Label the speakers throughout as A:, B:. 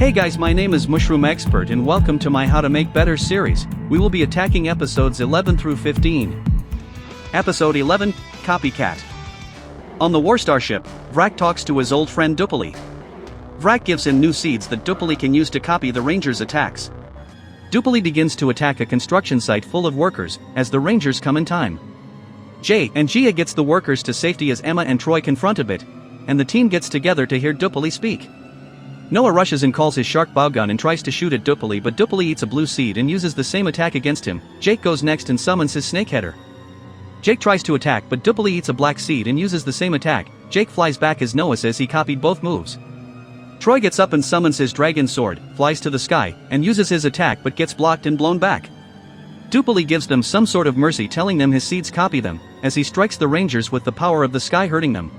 A: Hey guys, my name is Mooshroom Xpert and welcome to my How to Make Better series. We will be attacking episodes 11 through 15. Episode 11, Copycat. On the war starship, Vrak talks to his old friend Dupley. Vrak gives him new seeds that Dupley can use to copy the Rangers' attacks. Dupley begins to attack a construction site full of workers, as the Rangers come in time. Jay and Gia gets the workers to safety as Emma and Troy confront a bit, and the team gets together to hear Dupley speak. Noah rushes and calls his shark bow gun and tries to shoot at Dupley, but Dupley eats a blue seed and uses the same attack against him. Jake goes next and summons his snakeheader. Jake tries to attack, but Dupley eats a black seed and uses the same attack. Jake flies back as Noah says he copied both moves. Troy gets up and summons his dragon sword, flies to the sky, and uses his attack but gets blocked and blown back. Dupley gives them some sort of mercy, telling them his seeds copy them, as he strikes the Rangers with the power of the sky, hurting them.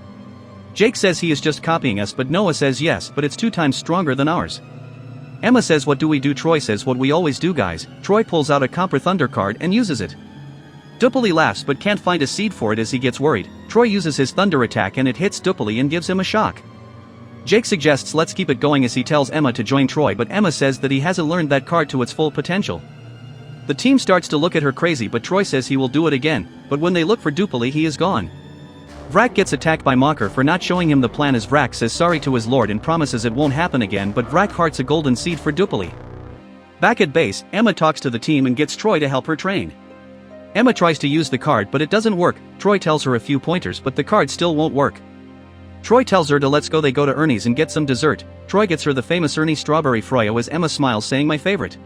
A: Jake says he is just copying us, but Noah says yes, but it's 2 times stronger than ours. Emma says what do we do? Troy says what we always do guys. Troy pulls out a Copper Thunder card and uses it. Dupley laughs but can't find a seed for it as he gets worried. Troy uses his thunder attack and it hits Dupley and gives him a shock. Jake suggests let's keep it going as he tells Emma to join Troy, but Emma says that he hasn't learned that card to its full potential. The team starts to look at her crazy, but Troy says he will do it again, but when they look for Dupley he is gone. Vrak gets attacked by Mocker for not showing him the plan as Vrak says sorry to his lord and promises it won't happen again, but Vrak hearts a golden seed for Dupley. Back at base, Emma talks to the team and gets Troy to help her train. Emma tries to use the card but it doesn't work. Troy tells her a few pointers but the card still won't work. Troy tells her to let's go. They go to Ernie's and get some dessert. Troy gets her the famous Ernie strawberry froyo as Emma smiles saying my favorite.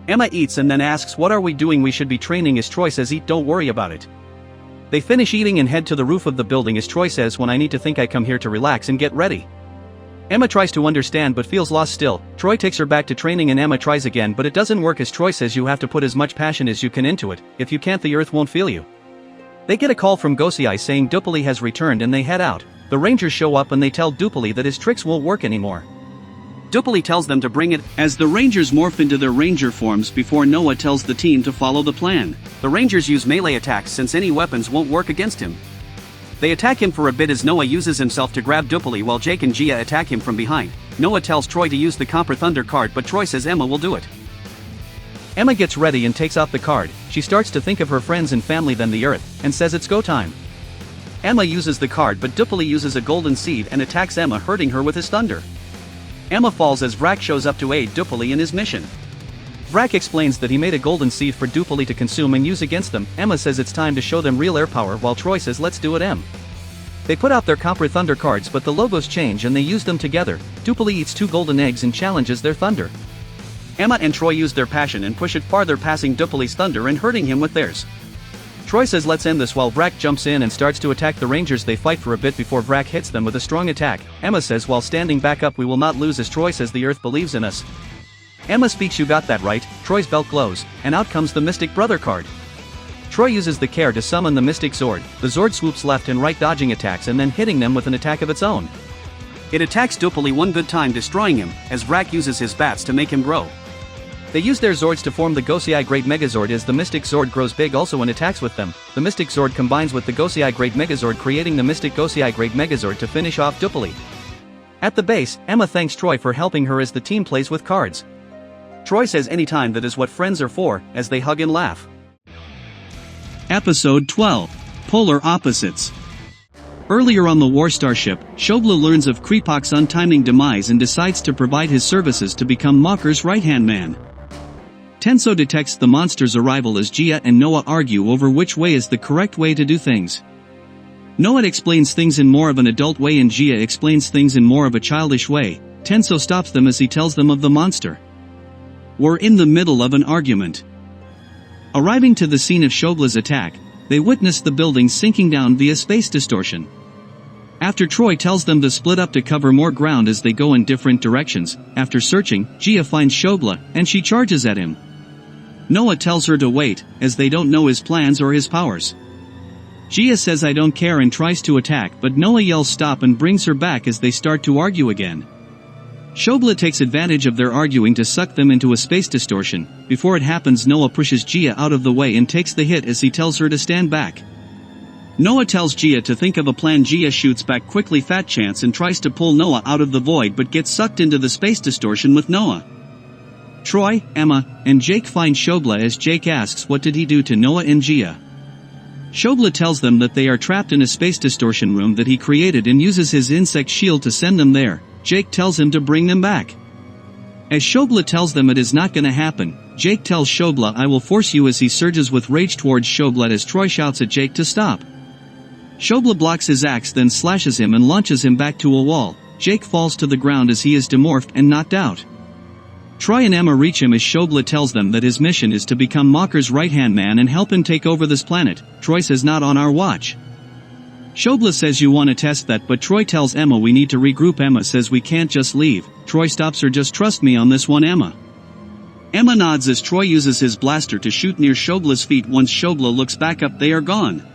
A: Emma eats and then asks what are we doing? We should be training as Troy says eat, don't worry about it. They finish eating and head to the roof of the building as Troy says when I need to think I come here to relax and get ready. Emma tries to understand but feels lost still. Troy takes her back to training and Emma tries again but it doesn't work as Troy says you have to put as much passion as you can into it, if you can't the earth won't feel you. They get a call from Goseiger saying Dupley has returned and they head out. The Rangers show up and they tell Dupley that his tricks won't work anymore. Dupley tells them to bring it as the Rangers morph into their Ranger forms before Noah tells the team to follow the plan. The Rangers use melee attacks since any weapons won't work against him. They attack him for a bit as Noah uses himself to grab Dupley while Jake and Gia attack him from behind. Noah tells Troy to use the Copper Thunder card but Troy says Emma will do it. Emma gets ready and takes off the card. She starts to think of her friends and family then the earth, and says it's go time. Emma uses the card but Dupley uses a golden seed and attacks Emma, hurting her with his thunder. Emma falls as Vrak shows up to aid Dupley in his mission. Vrak explains that he made a golden seed for Dupley to consume and use against them. Emma says it's time to show them real air power while Troy says let's do it Em. They put out their Copper Thunder cards but the logos change and they use them together. Dupley eats 2 golden eggs and challenges their thunder. Emma and Troy use their passion and push it farther, passing Dupley's thunder and hurting him with theirs. Troy says let's end this while Vrak jumps in and starts to attack the Rangers. They fight for a bit before Vrak hits them with a strong attack. Emma says while standing back up we will not lose as Troy says the earth believes in us. Emma speaks you got that right. Troy's belt glows, and out comes the Mystic Brother card. Troy uses the care to summon the Mystic Zord. The Zord swoops left and right dodging attacks and then hitting them with an attack of its own. It attacks Dupley one good time, destroying him, as Vrak uses his bats to make him grow. They use their Zords to form the Goseiger Great Megazord as the Mystic Zord grows big also and attacks with them. The Mystic Zord combines with the Goseiger Great Megazord, creating the Mystic Goseiger Great Megazord to finish off Dupley. At the base, Emma thanks Troy for helping her as the team plays with cards. Troy says anytime that is what friends are for, as they hug and laugh. Episode 12, Polar Opposites. Earlier on the war starship, Shobla learns of Krepok's untimely demise and decides to provide his services to become Mocker's right-hand man. Tensou detects the monster's arrival as Gia and Noah argue over which way is the correct way to do things. Noah explains things in more of an adult way and Gia explains things in more of a childish way. Tensou stops them as he tells them of the monster. We're in the middle of an argument. Arriving to the scene of Shobla's attack, they witness the building sinking down via space distortion. After Troy tells them to split up to cover more ground as they go in different directions, after searching, Gia finds Shobla, and she charges at him. Noah tells her to wait, as they don't know his plans or his powers. Gia says I don't care and tries to attack but Noah yells stop and brings her back as they start to argue again. Shobla takes advantage of their arguing to suck them into a space distortion. Before it happens Noah pushes Gia out of the way and takes the hit as he tells her to stand back. Noah tells Gia to think of a plan. Gia shoots back quickly. Fat Chance and tries to pull Noah out of the void but gets sucked into the space distortion with Noah. Troy, Emma, and Jake find Shobla as Jake asks what did he do to Noah and Gia. Shobla tells them that they are trapped in a space distortion room that he created and uses his insect shield to send them there. Jake tells him to bring them back. As Shobla tells them it is not gonna happen, Jake tells Shobla I will force you as he surges with rage towards Shobla as Troy shouts at Jake to stop. Shobla blocks his axe then slashes him and launches him back to a wall. Jake falls to the ground as he is demorphed and knocked out. Troy and Emma reach him as Shobla tells them that his mission is to become Mocker's right-hand man and help him take over this planet. Troy says not on our watch. Shobla says you want to test that but Troy tells Emma we need to regroup. Emma says we can't just leave. Troy stops her. Just trust me on this one, Emma. Emma nods as Troy uses his blaster to shoot near Shobla's feet. Once Shobla looks back up they are gone.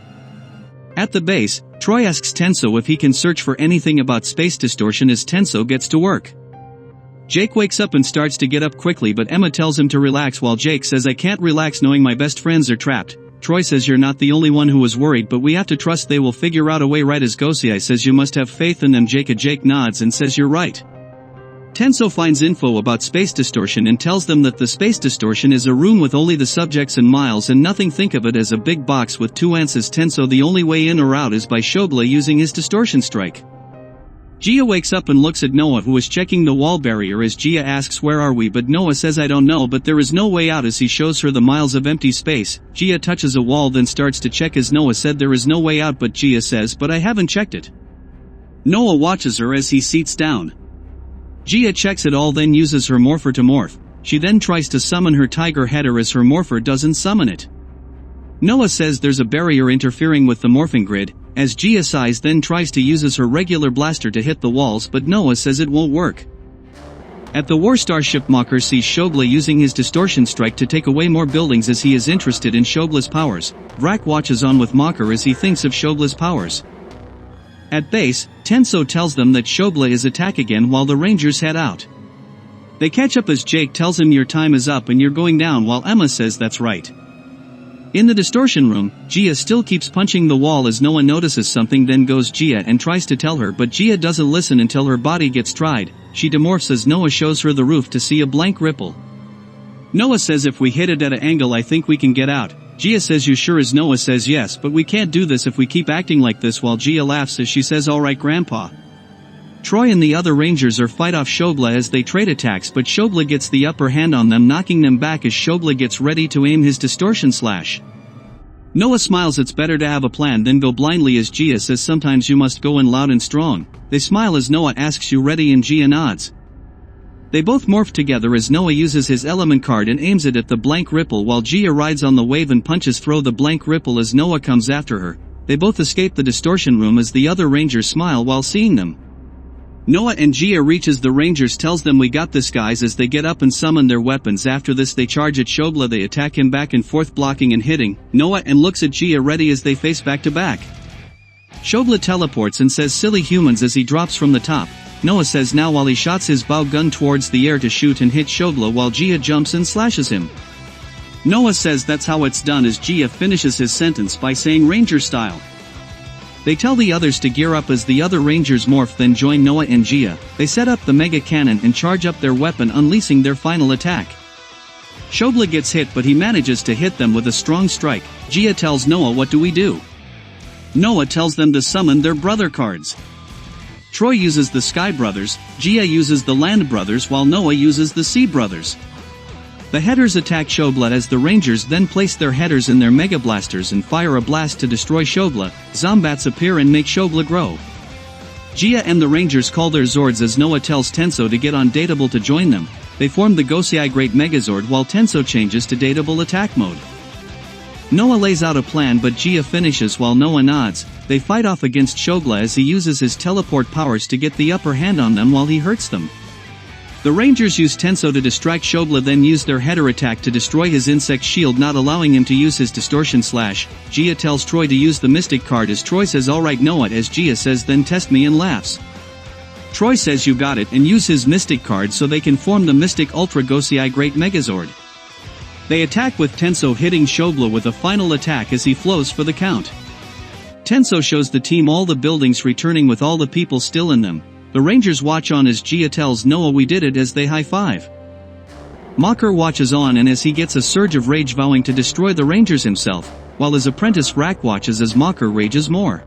A: At the base, Troy asks Tensou if he can search for anything about space distortion as Tensou gets to work. Jake wakes up and starts to get up quickly but Emma tells him to relax while Jake says I can't relax knowing my best friends are trapped. Troy says you're not the only one who was worried but we have to trust they will figure out a way, right as Goseiger says you must have faith in them. Jake nods and says you're right. Tensou finds info about space distortion and tells them that the space distortion is a room with only the subjects and miles and nothing. Think of it as a big box with two ants. As Tensou the only way in or out is by Shobla using his distortion strike. Gia wakes up and looks at Noah who is checking the wall barrier as Gia asks where are we but Noah says I don't know but there is no way out as he shows her the miles of empty space. Gia touches a wall then starts to check as Noah said there is no way out but Gia says but I haven't checked it. Noah watches her as he seats down. Gia checks it all then uses her morpher to morph. She then tries to summon her tiger header as her morpher doesn't summon it. Noah says there's a barrier interfering with the morphing grid, as Gia sighs then tries to uses her regular blaster to hit the walls but Noah says it won't work. At the war starship Mocker sees Shobla using his distortion strike to take away more buildings as he is interested in Shobla's powers. Vrak watches on with Mocker as he thinks of Shobla's powers. At base, Tensou tells them that Shobla is attack again while the Rangers head out. They catch up as Jake tells him your time is up and you're going down while Emma says that's right. In the distortion room, Gia still keeps punching the wall as Noah notices something then goes Gia and tries to tell her but Gia doesn't listen until her body gets tried. She demorphs as Noah shows her the roof to see a blank ripple. Noah says if we hit it at an angle I think we can get out. Gia says you sure as Noah says yes but we can't do this if we keep acting like this while Gia laughs as she says alright grandpa. Troy and the other Rangers are fight off Shobla as they trade attacks but Shobla gets the upper hand on them knocking them back as Shobla gets ready to aim his distortion slash. Noah smiles it's better to have a plan than go blindly as Gia says sometimes you must go in loud and strong. They smile as Noah asks you ready and Gia nods. They both morph together as Noah uses his element card and aims it at the blank ripple while Gia rides on the wave and punches through the blank ripple as Noah comes after her. They both escape the distortion room as the other Rangers smile while seeing them. Noah and Gia reaches the Rangers tells them we got this guys as they get up and summon their weapons. After this they charge at Shobla. They attack him back and forth blocking and hitting Noah and looks at Gia ready as they face back to back. Shobla teleports and says silly humans as he drops from the top. Noah says now while he shots his bow gun towards the air to shoot and hit Shobla while Gia jumps and slashes him. Noah says that's how it's done as Gia finishes his sentence by saying Ranger style. They tell the others to gear up as the other Rangers morph then join Noah and Gia. They set up the mega cannon and charge up their weapon unleashing their final attack. Shobla gets hit but he manages to hit them with a strong strike. Gia tells Noah what do we do? Noah tells them to summon their brother cards. Troy uses the Sky Brothers, Gia uses the Land Brothers while Noah uses the Sea Brothers. The headers attack Shobla as the Rangers then place their headers in their Mega Blasters and fire a blast to destroy Shobla. Zombats appear and make Shobla grow. Gia and the Rangers call their Zords as Noah tells Tensou to get on Dateable to join them. They form the Goseiger Great Megazord while Tensou changes to Dateable attack mode. Noah lays out a plan but Gia finishes while Noah nods. They fight off against Shobla as he uses his teleport powers to get the upper hand on them while he hurts them. The Rangers use Tensou to distract Shobla then use their header attack to destroy his insect shield not allowing him to use his distortion slash. Gia tells Troy to use the mystic card as Troy says alright Noah as Gia says then test me and laughs. Troy says you got it and use his mystic card so they can form the Mystic Ultra Goseiger Great Megazord. They attack with Tensou hitting Shobla with a final attack as he flows for the count. Tensou shows the team all the buildings returning with all the people still in them. The Rangers watch on as Gia tells Noah we did it as they high-five. Mocker watches on and as he gets a surge of rage vowing to destroy the Rangers himself, while his apprentice Rack watches as Mocker rages more.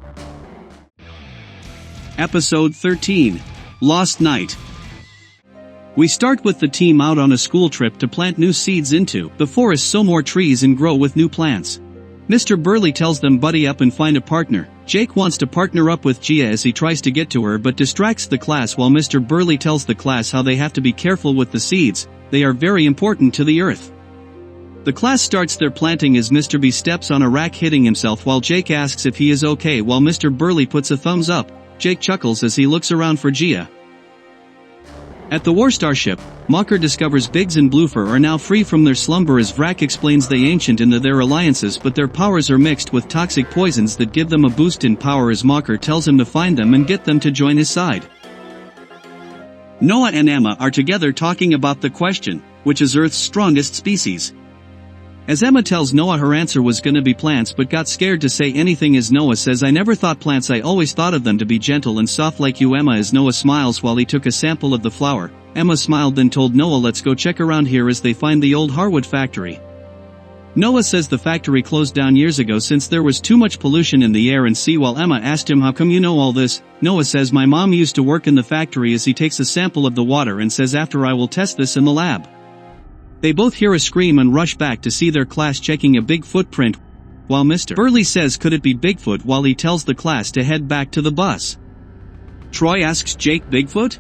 A: Episode 13. Lost Night. We start with the team out on a school trip to plant new seeds into the forest so more trees and grow with new plants. Mr. Burley tells them buddy up and find a partner. Jake wants to partner up with Gia as he tries to get to her but distracts the class while Mr. Burley tells the class how they have to be careful with the seeds, they are very important to the earth. The class starts their planting as Mr. B steps on a rack hitting himself while Jake asks if he is okay while Mr. Burley puts a thumbs up. Jake chuckles as he looks around for Gia. At the War Starship, Mocker discovers Biggs and Bloofer are now free from their slumber as Vrack explains they ancient in their alliances but their powers are mixed with toxic poisons that give them a boost in power as Mocker tells him to find them and get them to join his side. Noah and Emma are together talking about the question, which is Earth's strongest species. As Emma tells Noah her answer was gonna be plants but got scared to say anything as Noah says I never thought plants I always thought of them to be gentle and soft like you Emma as Noah smiles while he took a sample of the flower. Emma smiled then told Noah let's go check around here as they find the old Harwood factory. Noah says the factory closed down years ago since there was too much pollution in the air and sea while Emma asked him how come you know all this. Noah says my mom used to work in the factory as he takes a sample of the water and says after I will test this in the lab. They both hear a scream and rush back to see their class checking a big footprint, while Mr. Burley says could it be Bigfoot while he tells the class to head back to the bus. Troy asks Jake Bigfoot?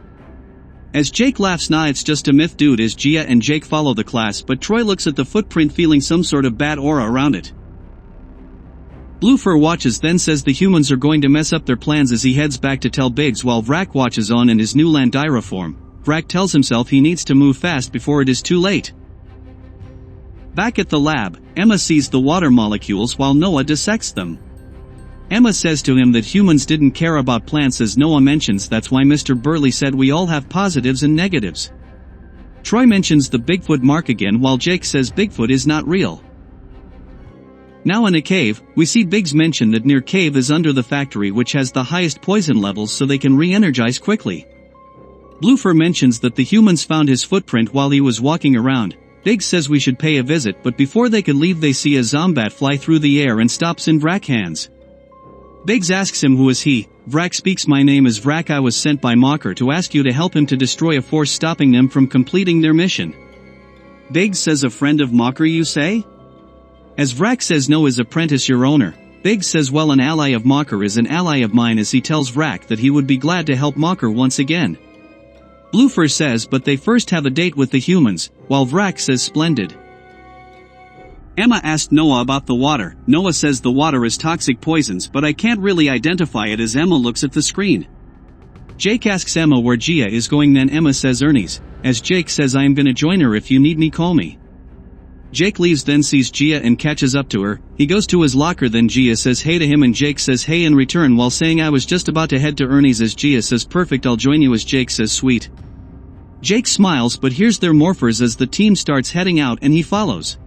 A: As Jake laughs nah it's just a myth dude as Gia and Jake follow the class but Troy looks at the footprint feeling some sort of bad aura around it. Bloofer watches then says the humans are going to mess up their plans as he heads back to tell Biggs while Vrack watches on in his new Landira form. Vrack tells himself he needs to move fast before it is too late. Back at the lab, Emma sees the water molecules while Noah dissects them. Emma says to him that humans didn't care about plants as Noah mentions that's why Mr. Burley said we all have positives and negatives. Troy mentions the Bigfoot mark again while Jake says Bigfoot is not real. Now in a cave, we see Biggs mention that near cave is under the factory which has the highest poison levels so they can re-energize quickly. Bloofer mentions that the humans found his footprint while he was walking around. Biggs says we should pay a visit but before they could leave they see a zombat fly through the air and stops in Vrack's hands. Biggs asks him who is he. Vrack speaks my name is Vrack I was sent by Mocker to ask you to help him to destroy a force stopping them from completing their mission. Biggs says a friend of Mocker you say? As Vrack says no his apprentice your owner. Biggs says well an ally of Mocker is an ally of mine as he tells Vrack that he would be glad to help Mocker once again. Bloofer says but they first have a date with the humans, while Vrack says splendid. Emma asked Noah about the water. Noah says the water is toxic poisons but I can't really identify it as Emma looks at the screen. Jake asks Emma where Gia is going then Emma says Ernie's, as Jake says I am gonna join her if you need me call me. Jake leaves then sees Gia and catches up to her. He goes to his locker then Gia says hey to him and Jake says hey in return while saying I was just about to head to Ernie's as Gia says perfect I'll join you as Jake says sweet. Jake smiles but hears their morphers as the team starts heading out and he follows.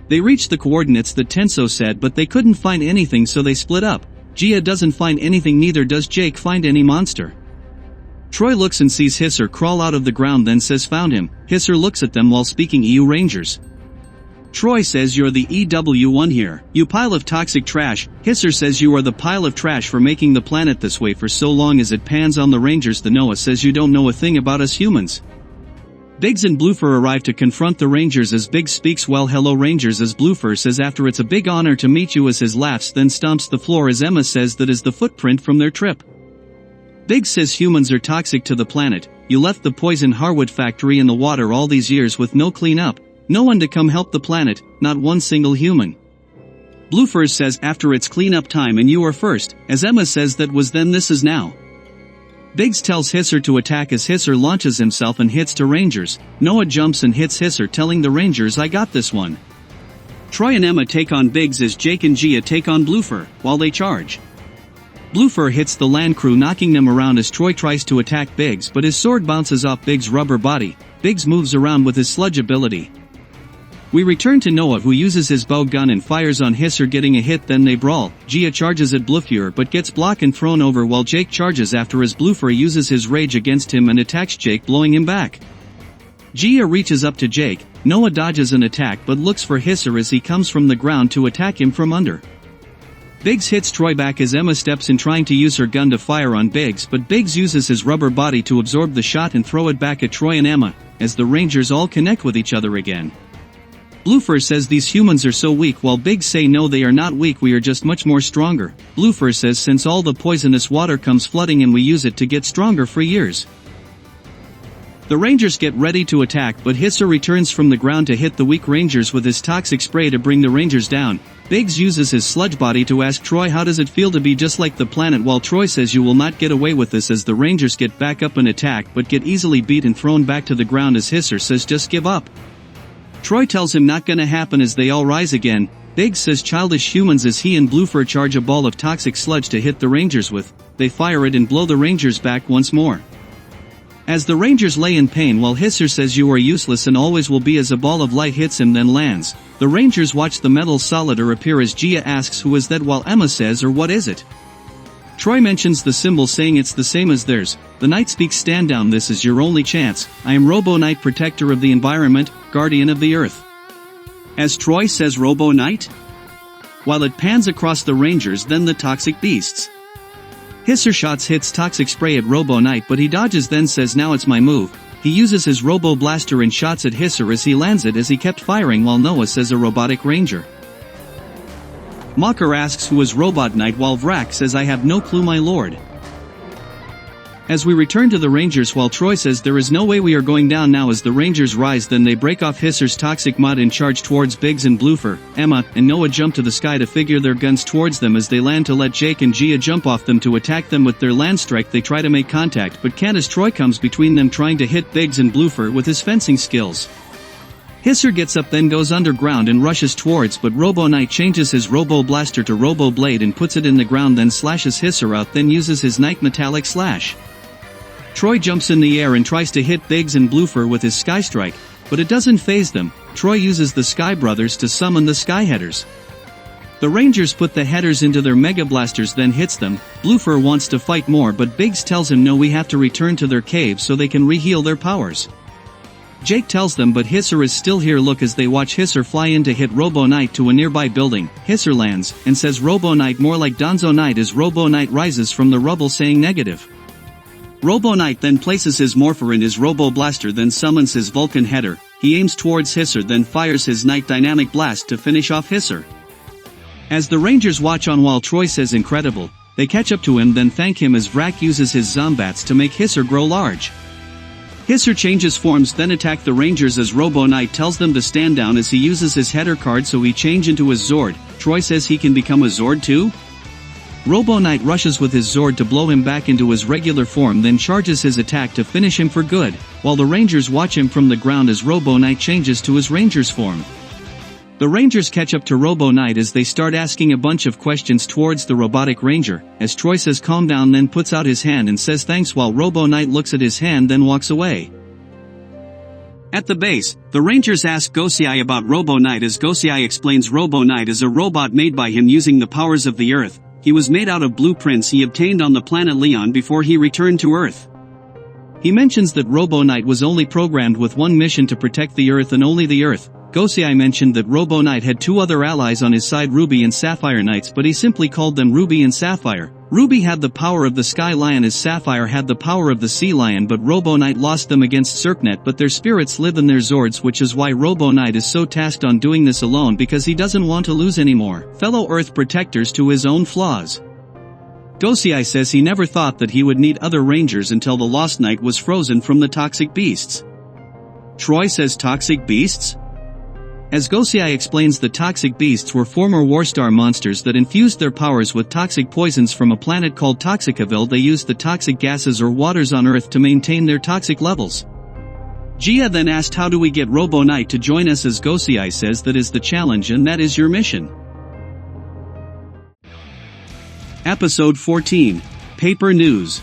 A: They reach the coordinates that Tensou said but they couldn't find anything so they split up. Gia doesn't find anything neither does Jake find any monster. Troy looks and sees Hisser crawl out of the ground then says found him. Hisser looks at them while speaking EU Rangers. Troy says you're the EW1 here, you pile of toxic trash. Hisser says you are the pile of trash for making the planet this way for so long as it pans on the Rangers. The Noah says you don't know a thing about us humans. Biggs and Bloofer arrive to confront the Rangers as Biggs speaks well hello Rangers as Bloofer says after it's a big honor to meet you as his laughs then stomps the floor as Emma says that is the footprint from their trip. Biggs says humans are toxic to the planet, you left the poison Harwood factory in the water all these years with no cleanup, no one to come help the planet, not one single human. Bloofer says after it's cleanup time and you are first, as Emma says that was then this is now. Biggs tells Hisser to attack as Hisser launches himself and hits to Rangers. Noah jumps and hits Hisser telling the Rangers I got this one. Troy and Emma take on Biggs as Jake and Gia take on Bloofer, while they charge. Bloofer hits the land crew knocking them around as Troy tries to attack Biggs but his sword bounces off Biggs' rubber body. Biggs moves around with his sludge ability. We return to Noah, who uses his bow gun and fires on Hisser, getting a hit. Then they brawl. Gia charges at Blufur but gets blocked and thrown over, while Jake charges after as Blufur uses his rage against him and attacks Jake, blowing him back. Gia reaches up to Jake. Noah dodges an attack but looks for Hisser as he comes from the ground to attack him from under. Biggs hits Troy back as Emma steps in, trying to use her gun to fire on Biggs, but Biggs uses his rubber body to absorb the shot and throw it back at Troy and Emma, as the Rangers all connect with each other again. Blufur says these humans are so weak, while Biggs say no, they are not weak, we are just much more stronger. Blufur says since all the poisonous water comes flooding and we use it to get stronger for years. The Rangers get ready to attack, but Hisser returns from the ground to hit the weak Rangers with his toxic spray to bring the Rangers down. Biggs uses his sludge body to ask Troy how does it feel to be just like the planet, while Troy says you will not get away with this, as the Rangers get back up and attack but get easily beat and thrown back to the ground as Hisser says just give up. Troy tells him not gonna happen as they all rise again. Biggs says childish humans as he and Blufur charge a ball of toxic sludge to hit the Rangers with. They fire it and blow the Rangers back once more. As the Rangers lay in pain, while Hisser says you are useless and always will be, as a ball of light hits him then lands. The Rangers watch the metal solider appear as Gia asks who is that, while Emma says or what is it? Troy mentions the symbol, saying it's the same as theirs. The Knight speaks, stand down, this is your only chance. I am Robo Knight, protector of the environment, guardian of the earth. As Troy says Robo Knight? While it pans across the Rangers, then the toxic beasts. Hisser shots hits toxic spray at Robo Knight but he dodges, then says now it's my move. He uses his Robo Blaster and shots at Hisser as he lands it, as he kept firing, while Noah says a robotic ranger. Mocker asks who is Robot Knight, while Vrak says I have no clue, my lord. As we return to the Rangers, while Troy says there is no way we are going down now, as the Rangers rise, then they break off Hisser's toxic mud and charge towards Biggs and Blufur. Emma and Noah jump to the sky to figure their guns towards them as they land to let Jake and Gia jump off them to attack them with their land strike. They try to make contact but can't as Troy comes between them, trying to hit Biggs and Blufur with his fencing skills. Hisser gets up, then goes underground and rushes towards, but Robo Knight changes his Robo Blaster to Robo Blade and puts it in the ground, then slashes Hisser out, then uses his Night Metallic Slash. Troy jumps in the air and tries to hit Biggs and Blufur with his Sky Strike, but it doesn't faze them. Troy uses the Sky Brothers to summon the Sky Headers. The Rangers put the headers into their Mega Blasters, then hits them. Blufur wants to fight more but Biggs tells him no, we have to return to their cave so they can re-heal their powers. Jake tells them but Hisser is still here. Look as they watch Hisser fly in to hit Robo Knight to a nearby building. Hisser lands and says Robo Knight, more like Donzo Knight, as Robo Knight rises from the rubble saying negative. Robo Knight then places his Morpher in his Robo Blaster, then summons his Vulcan header. He aims towards Hisser, then fires his Night Dynamic Blast to finish off Hisser. As the Rangers watch on while Troy says incredible, they catch up to him, then thank him as Vrak uses his Zombats to make Hisser grow large. Hisser changes forms, then attack the Rangers as Robo Knight tells them to stand down as he uses his header card so he change into his Zord. Troy says he can become a Zord too? Robo Knight rushes with his Zord to blow him back into his regular form, then charges his attack to finish him for good, while the Rangers watch him from the ground as Robo Knight changes to his Ranger's form. The Rangers catch up to Robo Knight as they start asking a bunch of questions towards the robotic ranger, as Troy says calm down, then puts out his hand and says thanks, while Robo Knight looks at his hand then walks away. At the base, the Rangers ask Goseiger about Robo Knight as Goseiger explains Robo Knight is a robot made by him using the powers of the Earth. He was made out of blueprints he obtained on the planet Leon before he returned to Earth. He mentions that Robo Knight was only programmed with one mission, to protect the Earth and only the Earth. Goseiger mentioned that Robo Knight had two other allies on his side, Ruby and Sapphire Knights, but he simply called them Ruby and Sapphire. Ruby had the power of the Sky Lion as Sapphire had the power of the Sea Lion, but Robo Knight lost them against Serpnet, but their spirits live in their Zords, which is why Robo Knight is so tasked on doing this alone, because he doesn't want to lose anymore fellow Earth protectors to his own flaws. Goseiger says he never thought that he would need other Rangers until the Lost Knight was frozen from the toxic beasts. Troy says toxic beasts? As Goseiger explains, the toxic beasts were former Warstar monsters that infused their powers with toxic poisons from a planet called Toxicaville. They used the toxic gases or waters on Earth to maintain their toxic levels. Gia then asked how do we get Robo Knight to join us, as Goseiger says that is the challenge and that is your mission. Episode 14. Paper News.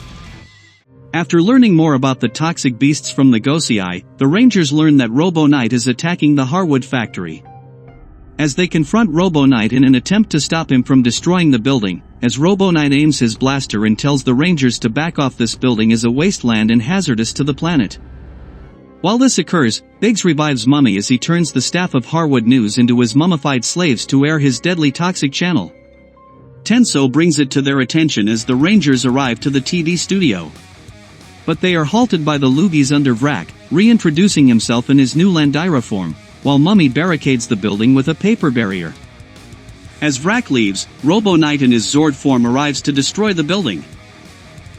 A: After learning more about the toxic beasts from the Goseiger, the Rangers learn that Robo Knight is attacking the Harwood factory. As they confront Robo Knight in an attempt to stop him from destroying the building, as Robo Knight aims his blaster and tells the Rangers to back off, this building is a wasteland and hazardous to the planet. While this occurs, Biggs revives Mummy as he turns the staff of Harwood News into his mummified slaves to air his deadly toxic channel. Tensou brings it to their attention as the Rangers arrive to the TV studio. But they are halted by the Loogies under Vrak, reintroducing himself in his new Landira form, while Mummy barricades the building with a paper barrier. As Vrak leaves, Robo Knight in his Zord form arrives to destroy the building.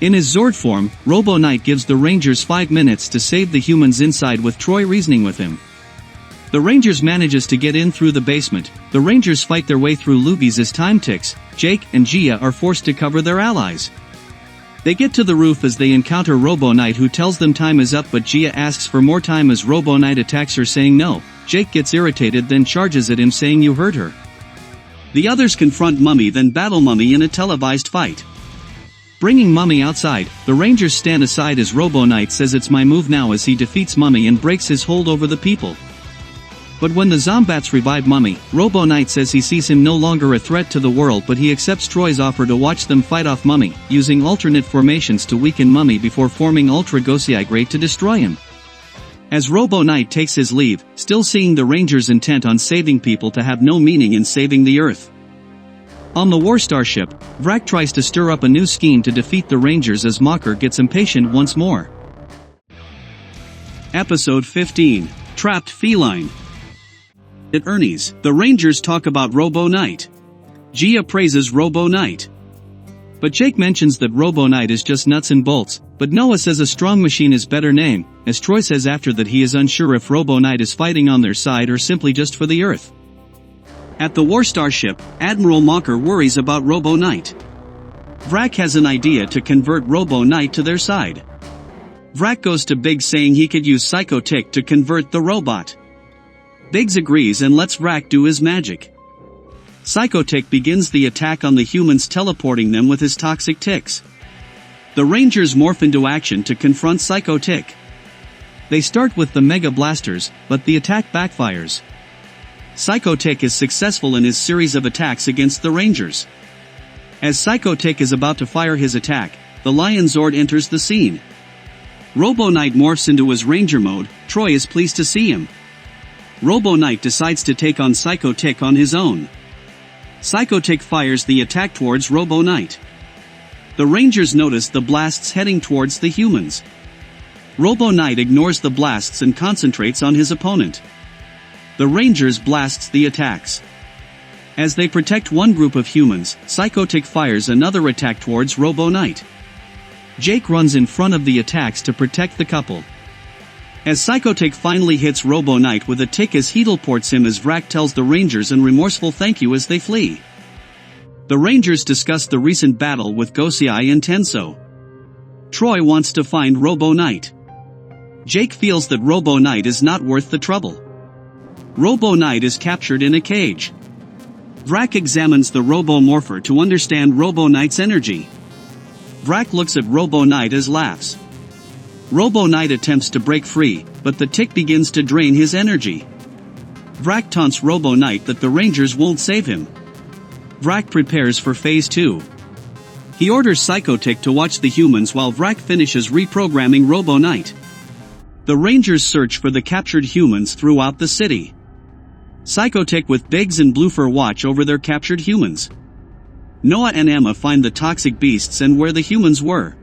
A: In his Zord form, Robo Knight gives the Rangers 5 minutes to save the humans inside, with Troy reasoning with him. The Rangers manages to get in through the basement. The Rangers fight their way through Loogies as time ticks. Jake and Gia are forced to cover their allies. They get to the roof as they encounter Robo Knight, who tells them time is up, but Gia asks for more time as Robo Knight attacks her saying no. Jake gets irritated, then charges at him saying you heard her. The others confront Mummy, then battle Mummy in a televised fight. Bringing Mummy outside, the Rangers stand aside as Robo Knight says it's my move now as he defeats Mummy and breaks his hold over the people. But when the Zombats revive Mummy, Robo Knight says he sees him no longer a threat to the world, but he accepts Troy's offer to watch them fight off Mummy, using alternate formations to weaken Mummy before forming Ultra Goseiger to destroy him. As Robo Knight takes his leave, still seeing the Rangers' intent on saving people to have no meaning in saving the Earth. On the War Starship, Vrak tries to stir up a new scheme to defeat the Rangers as Mocker gets impatient once more. Episode 15, Trapped Feline. At Ernie's, the Rangers talk about Robo Knight. Gia praises Robo Knight. But Jake mentions that Robo Knight is just nuts and bolts, but Noah says a strong machine is better name, as Troy says after that he is unsure if Robo Knight is fighting on their side or simply just for the Earth. At the War Starship, Admiral Mocker worries about Robo Knight. Vrak has an idea to convert Robo Knight to their side. Vrak goes to Biggs saying he could use Psycho-Tick to convert the robot. Biggs agrees and lets Vrak do his magic. Psycho-Tick begins the attack on the humans, teleporting them with his toxic ticks. The Rangers morph into action to confront Psycho-Tick. They start with the Mega Blasters, but the attack backfires. Psycho-Tick is successful in his series of attacks against the Rangers. As Psycho-Tick is about to fire his attack, the Lion Zord enters the scene. Robo Knight morphs into his Ranger mode. Troy is pleased to see him. Robo Knight decides to take on Psycho-Tick on his own. Psycho-Tick fires the attack towards Robo Knight. The Rangers notice the blasts heading towards the humans. Robo Knight ignores the blasts and concentrates on his opponent. The Rangers blasts the attacks. As they protect one group of humans, Psycho-Tick fires another attack towards Robo Knight. Jake runs in front of the attacks to protect the couple. As Psycho-Tick finally hits Robo Knight with a tick as he teleports him, as Vrak tells the Rangers an remorseful thank you as they flee. The Rangers discuss the recent battle with Goseiger and Tensou. Troy wants to find Robo Knight. Jake feels that Robo Knight is not worth the trouble. Robo Knight is captured in a cage. Vrak examines the Robo Morpher to understand Robo Knight's energy. Vrak looks at Robo Knight as laughs. Robo Knight attempts to break free, but the tick begins to drain his energy. Vrak taunts Robo Knight that the Rangers won't save him. Vrak prepares for Phase 2. He orders Psycho-Tick to watch the humans while Vrak finishes reprogramming Robo Knight. The Rangers search for the captured humans throughout the city. Psycho-Tick with Biggs and Bloofer watch over their captured humans. Noah and Emma find the toxic beasts and where the humans were.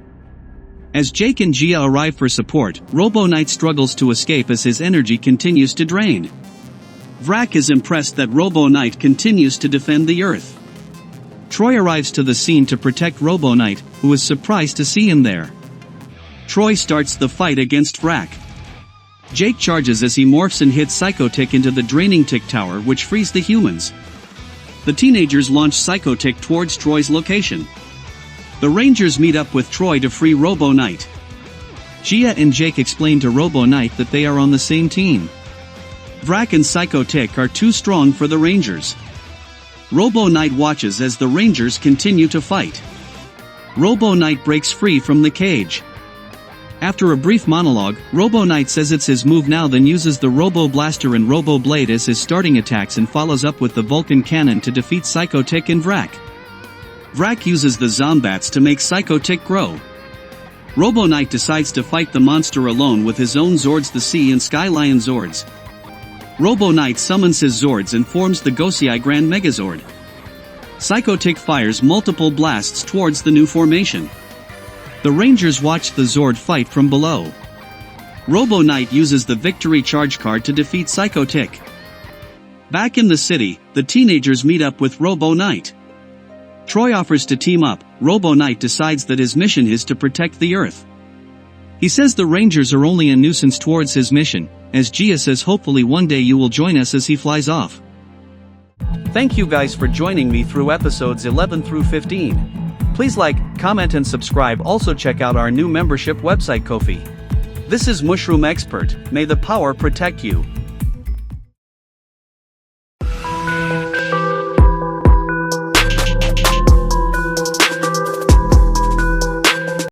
A: As Jake and Gia arrive for support, Robo Knight struggles to escape as his energy continues to drain. Vrak is impressed that Robo Knight continues to defend the Earth. Troy arrives to the scene to protect Robo Knight, who is surprised to see him there. Troy starts the fight against Vrak. Jake charges as he morphs and hits Psycho-Tick into the draining tick tower, which frees the humans. The teenagers launch Psycho-Tick towards Troy's location. The Rangers meet up with Troy to free Robo Knight. Gia and Jake explain to Robo Knight that they are on the same team. Vrak and Psycho-Tick are too strong for the Rangers. Robo Knight watches as the Rangers continue to fight. Robo Knight breaks free from the cage. After a brief monologue, Robo Knight says it's his move now, then uses the Robo Blaster and Robo Blade as his starting attacks and follows up with the Vulcan Cannon to defeat Psycho Tick and Vrak. Vrak uses the Zombats to make Psycho Tick grow. Robo Knight decides to fight the monster alone with his own Zords, the Sea and Sky Lion Zords. Robo Knight summons his Zords and forms the Goseiger Grand Megazord. Psycho Tick fires multiple blasts towards the new formation. The Rangers watch the Zord fight from below. Robo Knight uses the Victory Charge card to defeat Psycho Tick. Back in the city, the teenagers meet up with Robo Knight. Troy offers to team up. Robo Knight decides that his mission is to protect the Earth. He says the Rangers are only a nuisance towards his mission, as Gia says hopefully one day you will join us as he flies off. Thank you guys for joining me through episodes 11 through 15. Please like, comment and subscribe. Also check out our new membership website Ko-fi. This is Mooshroom Xpert. May the power protect you.